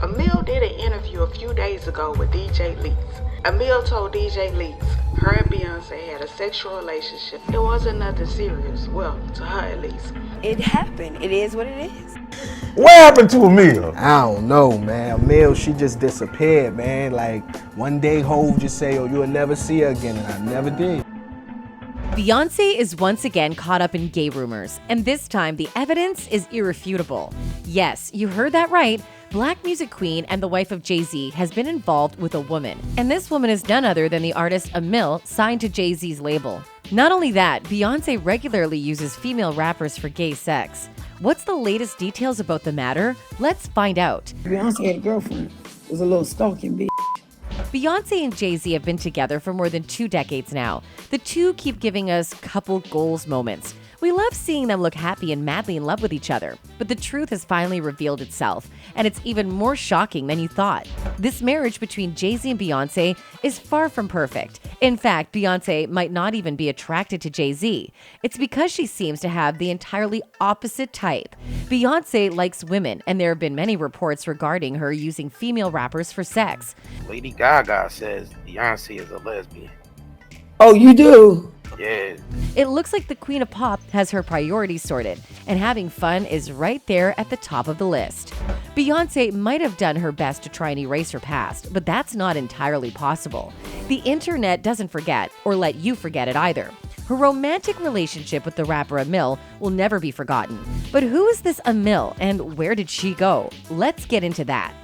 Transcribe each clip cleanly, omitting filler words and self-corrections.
Amil did an interview a few days ago with DJ Leaks. Amil told DJ Leaks her and Beyonce had a sexual relationship. It wasn't nothing serious. Well, to her at least. It happened. It is what it is. What happened to Amil? I don't know, man. Amil, she just disappeared, man. Like, one day Hov just say, oh, you'll never see her again, and I never did. Beyonce is once again caught up in gay rumors, and this time the evidence is irrefutable. Yes, you heard that right. Black music queen and the wife of JayZ has been involved with a woman, and this woman is none other than the artist Amil, signed to JayZ's label. Not only that, Beyonce regularly uses female rappers for gay sex. What's the latest details about the matter? Let's find out. Beyonce had a girlfriend. It was a little stalking bitch. Beyonce and JayZ have been together for more than 2 decades now. The two keep giving us couple goals moments. We love seeing them look happy and madly in love with each other, but the truth has finally revealed itself, and it's even more shocking than you thought. This marriage between JayZ and Beyonce is far from perfect. In fact, Beyonce might not even be attracted to JayZ. It's because she seems to have the entirely opposite type. Beyonce likes women, and there have been many reports regarding her using female rappers for sex. Lady Gaga says Beyonce is a lesbian. Oh, you do? Yeah. It looks like the Queen of Pop has her priorities sorted, and having fun is right there at the top of the list. Beyonce might have done her best to try and erase her past, but that's not entirely possible. The internet doesn't forget, or let you forget it either. Her romantic relationship with the rapper Amil will never be forgotten. But who is this Amil, and where did she go? Let's get into that.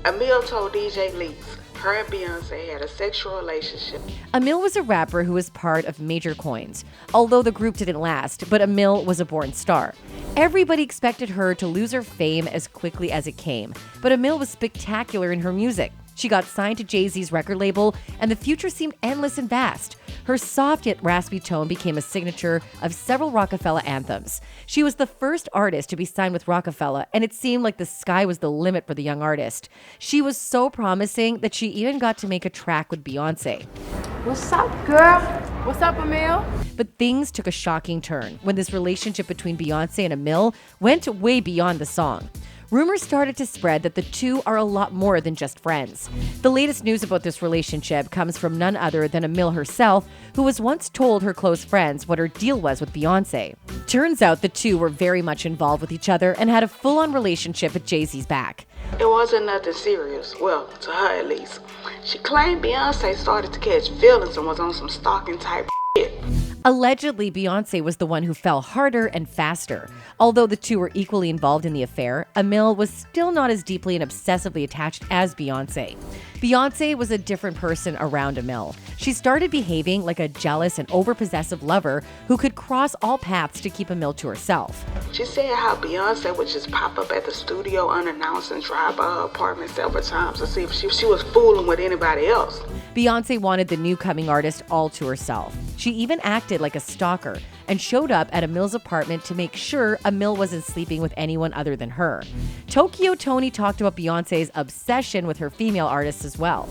Amil told DJ Leaks her and Beyonce had a sexual relationship. Amil was a rapper who was part of Major Coins, although the group didn't last, but Amil was a born star. Everybody expected her to lose her fame as quickly as it came, but Amil was spectacular in her music. She got signed to JayZ's record label, and the future seemed endless and vast. Her soft yet raspy tone became a signature of several Rockefeller anthems. She was the first artist to be signed with Rockefeller, and it seemed like the sky was the limit for the young artist. She was so promising that she even got to make a track with Beyonce. What's up, girl? What's up, Amil? But things took a shocking turn when this relationship between Beyonce and Amil went way beyond the song. Rumors started to spread that the two are a lot more than just friends. The latest news about this relationship comes from none other than Amil herself, who was once told her close friends what her deal was with Beyonce. Turns out the two were very much involved with each other and had a full-on relationship at JayZ's back. It wasn't nothing serious. Well, to her at least. She claimed Beyonce started to catch feelings and was on some stalking type shit. Allegedly, Beyonce was the one who fell harder and faster. Although the two were equally involved in the affair, Amil was still not as deeply and obsessively attached as Beyonce. Beyonce was a different person around Amil. She started behaving like a jealous and overpossessive lover who could cross all paths to keep Amil to herself. She said how Beyonce would just pop up at the studio unannounced and drive by her apartment several times to see if she was fooling with anybody else. Beyonce wanted the new coming artist all to herself. She even acted like a stalker and showed up at Amil's apartment to make sure Amil wasn't sleeping with anyone other than her. Tokyo Tony talked about Beyonce's obsession with her female artists as well.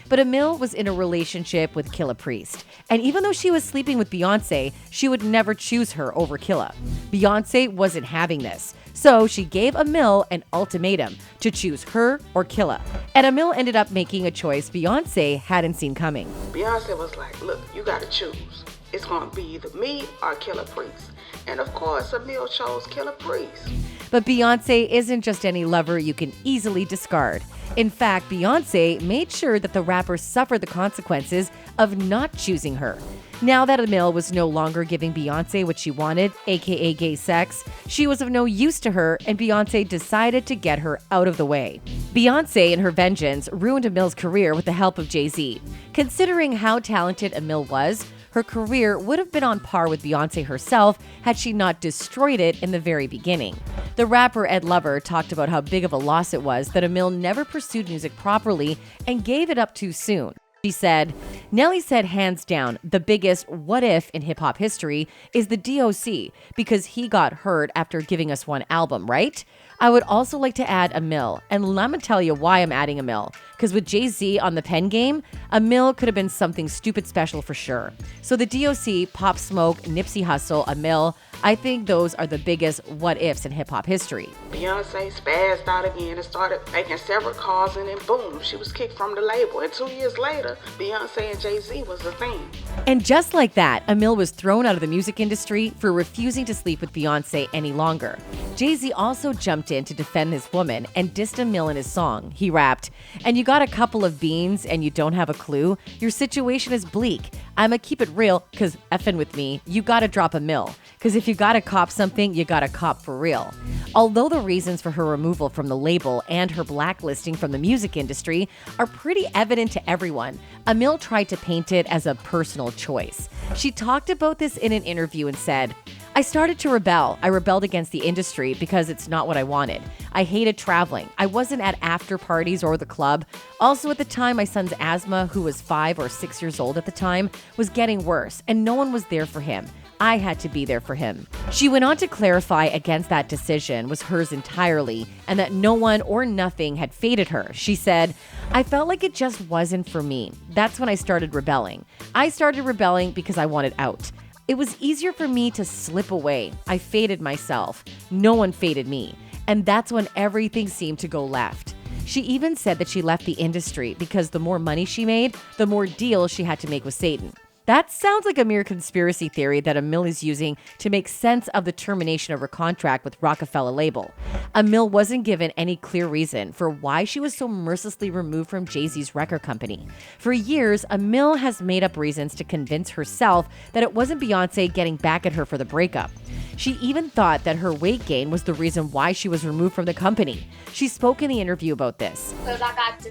But Amil was in a relationship with Killah Priest, and even though she was sleeping with Beyonce, she would never choose her over Killah. Beyonce wasn't having this, so she gave Amil an ultimatum to choose her or Killah. And Amil ended up making a choice Beyonce hadn't seen coming. Beyonce was like, look, you gotta choose. It's gonna be either me or Killah Priest. And of course, Amil chose Killah Priest. But Beyonce isn't just any lover you can easily discard. In fact, Beyonce made sure that the rapper suffered the consequences of not choosing her. Now that Amil was no longer giving Beyonce what she wanted, aka gay sex, she was of no use to her, and Beyonce decided to get her out of the way. Beyonce, in her vengeance, ruined Amil's career with the help of JayZ. Considering how talented Amil was, her career would have been on par with Beyonce herself had she not destroyed it in the very beginning. The rapper Ed Lover talked about how big of a loss it was that Amil never pursued music properly and gave it up too soon. She said, Nelly said hands down, the biggest what if in hip hop history is the DOC because he got hurt after giving us one album, right? I would also like to add Amil, and let me tell you why I'm adding Amil. Because with JayZ on the pen game, Amil could have been something stupid special for sure. So the DOC, Pop Smoke, Nipsey Hussle, Amil, I think those are the biggest what ifs in hip hop history. Beyonce spazzed out again and started making several calls, and then boom, she was kicked from the label. And 2 years later, Beyonce and JayZ was a thing. And just like that, Amil was thrown out of the music industry for refusing to sleep with Beyonce any longer. JayZ also jumped in to defend his woman and dissed Amil in his song. He rapped, "And you got a couple of beans and you don't have a clue? Your situation is bleak. I'ma keep it real, cause effing with me, you gotta drop Amil. Cause if you gotta cop something, you gotta cop for real." Although the reasons for her removal from the label and her blacklisting from the music industry are pretty evident to everyone, Amil tried to paint it as a personal choice. She talked about this in an interview and said, "I started to rebel. I rebelled against the industry because it's not what I wanted. I hated traveling. I wasn't at after parties or the club. Also at the time, my son's asthma, who was 5 or 6 years old at the time, was getting worse, and no one was there for him. I had to be there for him." She went on to clarify against that decision was hers entirely and that no one or nothing had fated her. She said, "I felt like it just wasn't for me. That's when I started rebelling. I started rebelling because I wanted out. It was easier for me to slip away. I faded myself. No one faded me. And that's when everything seemed to go left." She even said that she left the industry because the more money she made, the more deals she had to make with Satan. That sounds like a mere conspiracy theory that Amil is using to make sense of the termination of her contract with Rockefeller label. Amil wasn't given any clear reason for why she was so mercilessly removed from JayZ's record company. For years, Amil has made up reasons to convince herself that it wasn't Beyonce getting back at her for the breakup. She even thought that her weight gain was the reason why she was removed from the company. She spoke in the interview about this. Because I got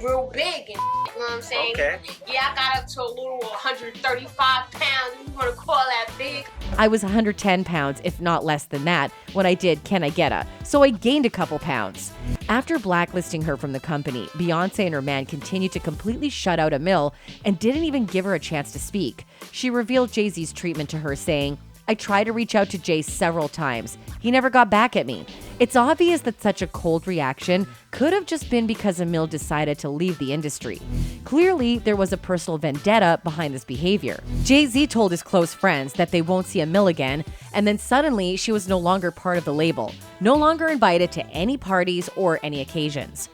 real big and you know what I'm saying? Okay. Yeah, I got up to a little 135 pounds. You want to call that big? I was 110 pounds, if not less than that, when I did Can I Getta, so I gained a couple pounds. After blacklisting her from the company, Beyonce and her man continued to completely shut out Amil and didn't even give her a chance to speak. She revealed JayZ's treatment to her, saying, "I tried to reach out to Jay several times. He never got back at me." It's obvious that such a cold reaction could have just been because Amil decided to leave the industry. Clearly, there was a personal vendetta behind this behavior. JayZ told his close friends that they won't see Amil again, and then suddenly she was no longer part of the label, no longer invited to any parties or any occasions.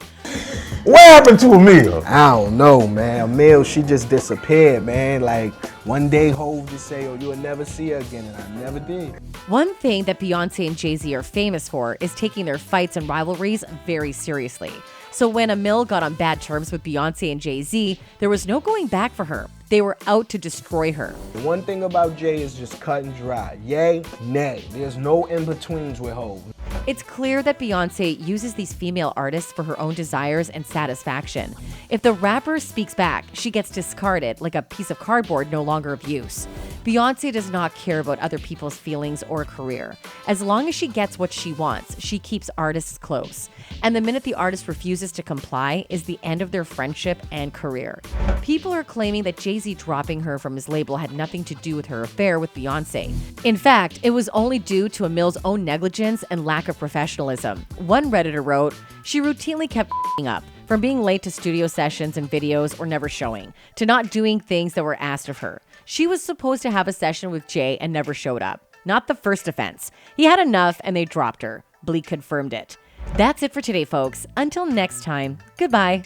What happened to Amil? I don't know, man. Amil, she just disappeared, man. Like, one day Hov just say, "Oh, you'll never see her again," and I never did. One thing that Beyonce and JayZ are famous for is taking their fights and rivalries very seriously. So when Amil got on bad terms with Beyonce and JayZ, there was no going back for her. They were out to destroy her. The one thing about Jay is just cut and dry. Yay, nay. There's no in-betweens with Hov. It's clear that Beyonce uses these female artists for her own desires and satisfaction. If the rapper speaks back, she gets discarded like a piece of cardboard no longer of use. Beyonce does not care about other people's feelings or career. As long as she gets what she wants, she keeps artists close. And the minute the artist refuses to comply is the end of their friendship and career. People are claiming that JayZ dropping her from his label had nothing to do with her affair with Beyonce. In fact, it was only due to Amil's own negligence and lack of professionalism. One Redditor wrote, "She routinely kept up, from being late to studio sessions and videos or never showing, to not doing things that were asked of her. She was supposed to have a session with Jay and never showed up. Not the first offense. He had enough and they dropped her." Bleak confirmed it. That's it for today, folks. Until next time, goodbye.